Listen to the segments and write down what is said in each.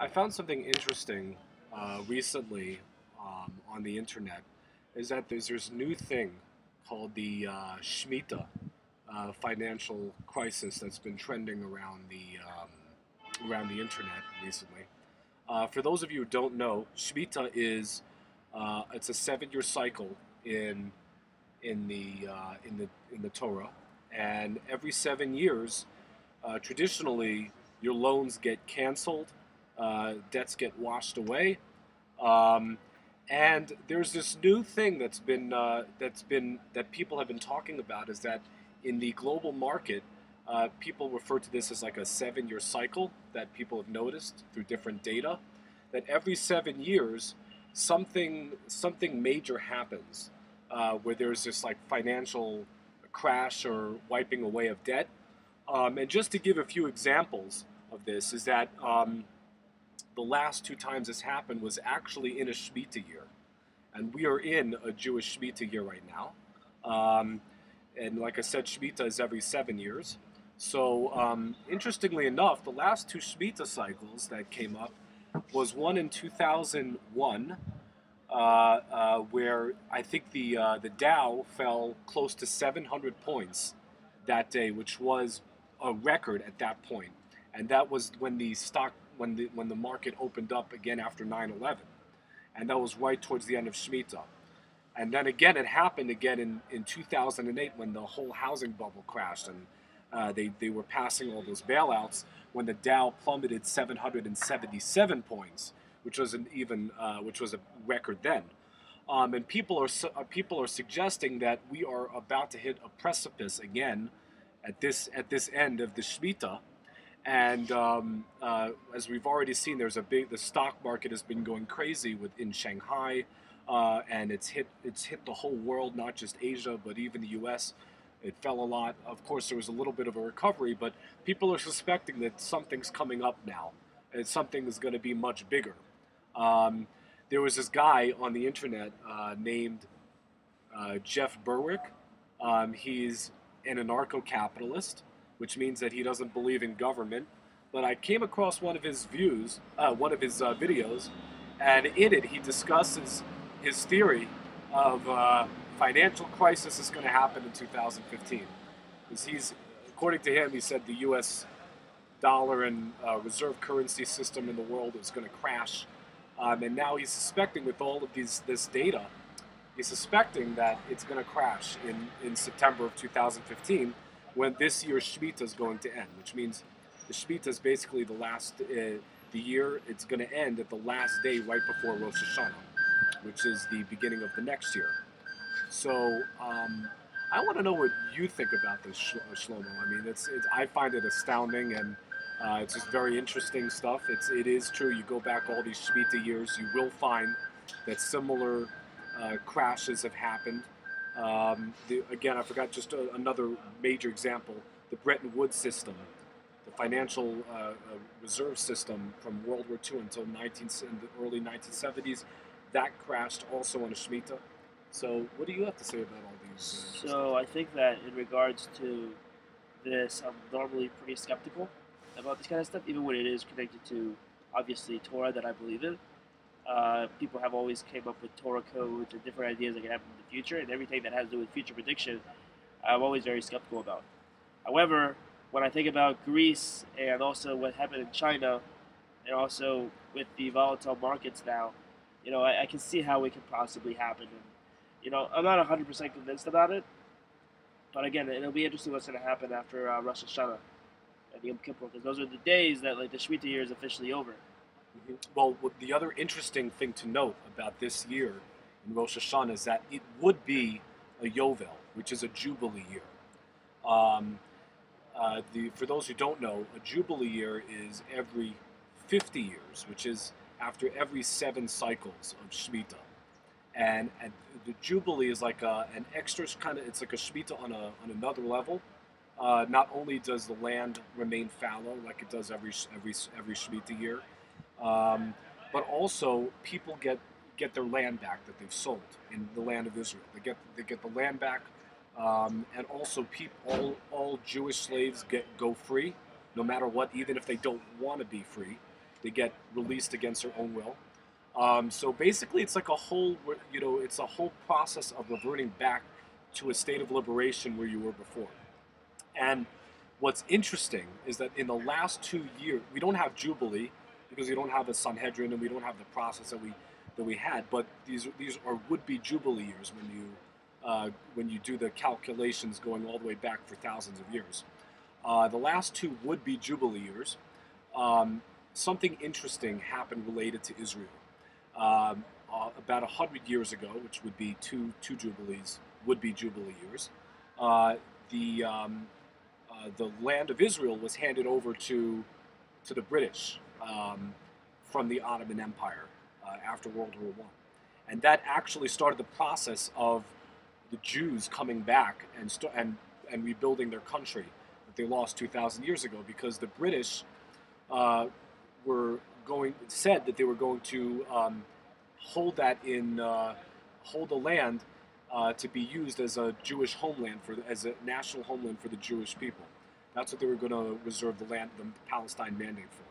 I found something interesting recently on the internet is that there's this new thing called the Shemitah financial crisis that's been trending around the internet recently. For those of you who don't know, Shemitah is it's a 7-year cycle in in the Torah, and every 7 years, traditionally, your loans get canceled, debts get washed away, um, and there's this new thing that people have been talking about is that in the global market, people refer to this as like a 7-year cycle that people have noticed through different data. That every 7 years, something major happens, where there's this like financial crash or wiping away of debt. And just to give a few examples of this, is that the last two times this happened was actually in a Shemitah year. And we are in a Jewish Shemitah year right now. And like I said, Shemitah is every 7 years. So interestingly enough, the last two Shemitah cycles that came up was one in 2001, where I think the Dow fell close to 700 points that day, which was a record at that point. And that was when the market opened up again after 9/11, and that was right towards the end of Shemitah. And then again, it happened again in 2008 when the whole housing bubble crashed, and they were passing all those bailouts when the Dow plummeted 777 points, which was which was a record then. And people are suggesting that we are about to hit a precipice again at this end of the Shemitah. And as we've already seen, the stock market has been going crazy in Shanghai, and it's hit the whole world, not just Asia, but even the U.S. It fell a lot. Of course, there was a little bit of a recovery, but people are suspecting that something's coming up now, and something is going to be much bigger. There was this guy on the internet named Jeff Berwick. He's an anarcho-capitalist, which means that he doesn't believe in government. But I came across one of his videos, and in it he discusses his theory of financial crisis is going to happen in 2015. Because according to him, he said the U.S. dollar and reserve currency system in the world is going to crash. And now he's suspecting, with all of this data, he's suspecting that it's going to crash in September of 2015, when this year's Shemitah is going to end, which means the Shemitah is basically the year. It's going to end at the last day right before Rosh Hashanah, which is the beginning of the next year. So I want to know what you think about this, Shlomo. I mean, I find it astounding, and it's just very interesting stuff. It is true. You go back all these Shemitah years, you will find that similar crashes have happened. Again, I forgot just another major example: the Bretton Woods system, the financial reserve system from World War II until in the early 1970s. That crashed also on a Shemitah. So, what do you have to say about all these? So I think that in regards to this, I'm normally pretty skeptical about this kind of stuff, even when it is connected to obviously Torah that I believe in. People have always came up with Torah codes and different ideas that can happen in the future, and everything that has to do with future prediction, I'm always very skeptical about. However, when I think about Greece and also what happened in China, and also with the volatile markets now, I can see how it could possibly happen. And, I'm not 100% convinced about it, but again, it'll be interesting what's going to happen after Rosh Hashanah and Yom Kippur, because those are the days that like the Shemitah year is officially over. Well, the other interesting thing to note about this year in Rosh Hashanah is that it would be a Yovel, which is a Jubilee year. Um, for those who don't know, a Jubilee year is every 50 years, which is after every 7 cycles of Shemitah. And the Jubilee is like an extra kind of, it's like a Shemitah on another level. Not only does the land remain fallow like it does every Shemitah year, but also people get their land back that they've sold in the land of Israel. They get the land back, and also all Jewish slaves go free, no matter what, even if they don't want to be free. They get released against their own will. So basically, it's like a whole, it's a whole process of reverting back to a state of liberation where you were before. And what's interesting is that in the last 2 years, we don't have Jubilee because we don't have a Sanhedrin and we don't have the process that we had. But these are would-be Jubilee years when you do the calculations going all the way back for thousands of years. The last two would-be Jubilee years. Something interesting happened related to Israel. About 100 years ago, which would be two Jubilees, would-be Jubilee years, the land of Israel was handed over to the British from the Ottoman Empire after World War I. And that actually started the process of the Jews coming back and rebuilding their country that they lost 2,000 years ago, because the British said that they were going to hold the land to be used as a Jewish homeland as a national homeland for the Jewish people. That's what they were going to reserve the Palestine Mandate for.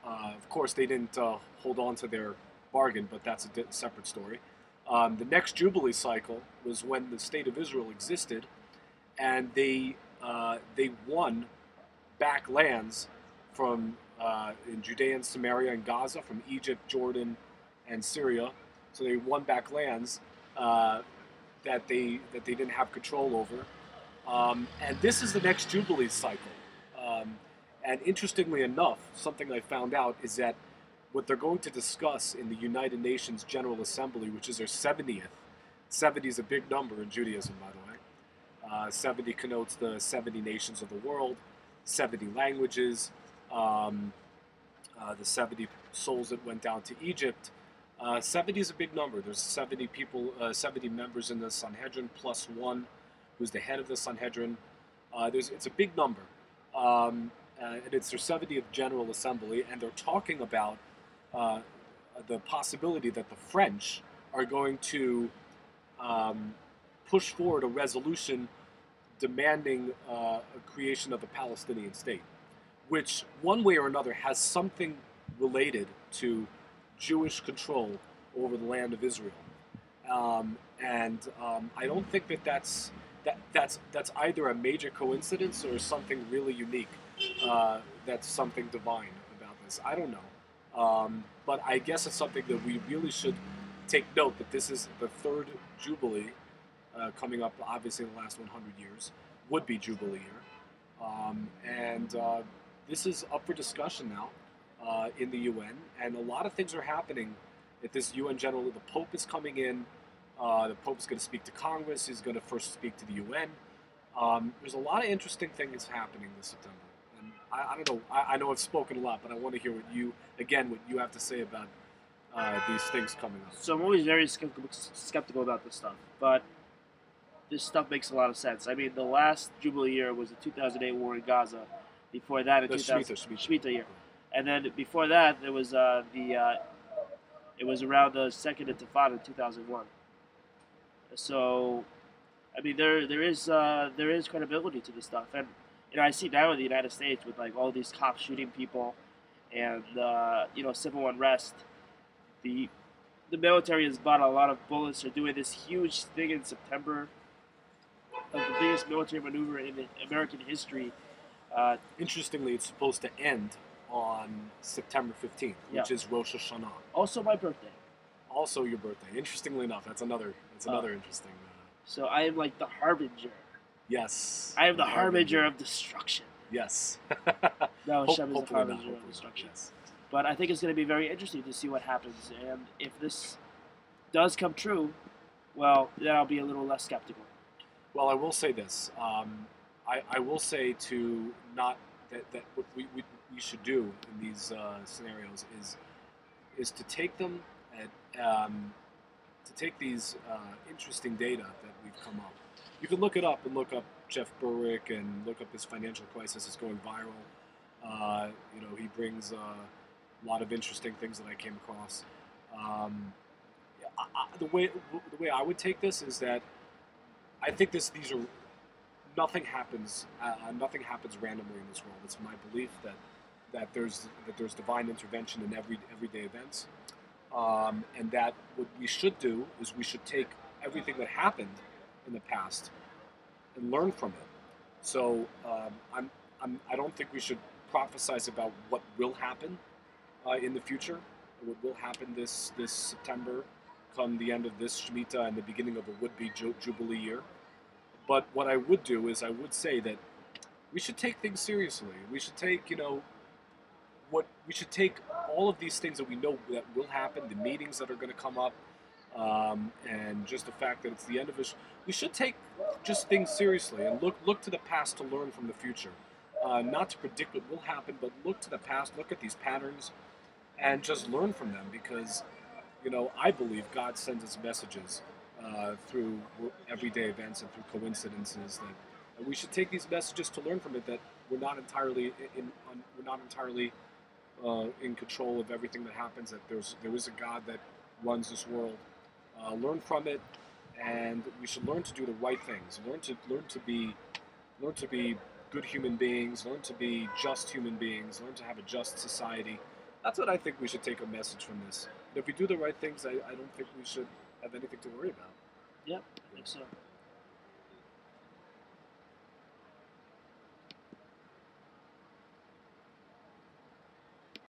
Of course, they didn't hold on to their bargain, but that's a separate story. The next Jubilee cycle was when the state of Israel existed, and they won back lands from in Judea and Samaria and Gaza, from Egypt, Jordan, and Syria. So they won back lands that they didn't have control over. And this is the next Jubilee cycle. And interestingly enough, something I found out is that what they're going to discuss in the United Nations General Assembly, which is their 70th, 70 is a big number in Judaism, by the way. 70 connotes the 70 nations of the world, 70 languages, the 70 souls that went down to Egypt. 70 is a big number. There's 70 people, 70 members in the Sanhedrin, plus one who's the head of the Sanhedrin. It's a big number. And it's their 70th General Assembly, and they're talking about the possibility that the French are going to push forward a resolution demanding a creation of a Palestinian state, which one way or another has something related to Jewish control over the land of Israel. I don't think that's either a major coincidence or something really unique. That's something divine about this. I don't know. But I guess it's something that we really should take note that this is the third Jubilee coming up, obviously, in the last 100 years, would be Jubilee year. This is up for discussion now in the UN, and a lot of things are happening at this UN General. The Pope is coming in. The Pope is going to speak to Congress. He's going to first speak to the UN. There's a lot of interesting things happening this September. And I don't know. I know I've spoken a lot, but I want to hear what you have to say about these things coming up. So I'm always very skeptical about this stuff, but this stuff makes a lot of sense. I mean, the last Jubilee year was the 2008 war in Gaza. Before that, the Shemitah year, and then before that, there was it was around the Second Intifada in 2001. So, I mean, there is credibility to this stuff, and I see now in the United States with like all these cops shooting people, and civil unrest. The military has bought a lot of bullets. They're doing this huge thing in September, of the biggest military maneuver in American history. Interestingly, it's supposed to end on September 15th, which is Rosh Hashanah. Also my birthday. Also your birthday. Interestingly enough, that's another interesting. So I am like the harbinger. Yes. I am the harbinger of destruction. Yes. No, Hashem is the harbinger of destruction. Yes. But I think it's going to be very interesting to see what happens, and if this does come true, well, then I'll be a little less skeptical. Well, I will say this. I will say to not that what we should do in these scenarios is to take them to take these interesting data that we've come up. You can look it up and look up Jeff Berwick and look up this financial crisis is going viral. He brings a lot of interesting things that I came across. The way I would take this is that I think nothing happens randomly in this world. It's my belief that there's divine intervention in everyday events, and that what we should do is we should take everything that happened in the past and learn from it. So I don't think we should prophesize about what will happen in the future, what will happen this September, come the end of this Shemitah and the beginning of a would-be Jubilee year. But what I would do is I would say that we should take things seriously. We should take, we should take all of these things that we know that will happen, the meetings that are going to come up, and just the fact that it's the end of it. We should take just things seriously and look to the past to learn from the future. Not to predict what will happen, but look to the past, look at these patterns, and just learn from them because, I believe God sends us messages through everyday events and through coincidences that we should take these messages to learn from it. That we're not entirely in control of everything that happens. That there is a God that runs this world. Learn from it, and we should learn to do the right things. Learn to be good human beings. Learn to be just human beings. Learn to have a just society. That's what I think we should take a message from this. And if we do the right things, I don't think we should have anything to worry about. Yep, I think so.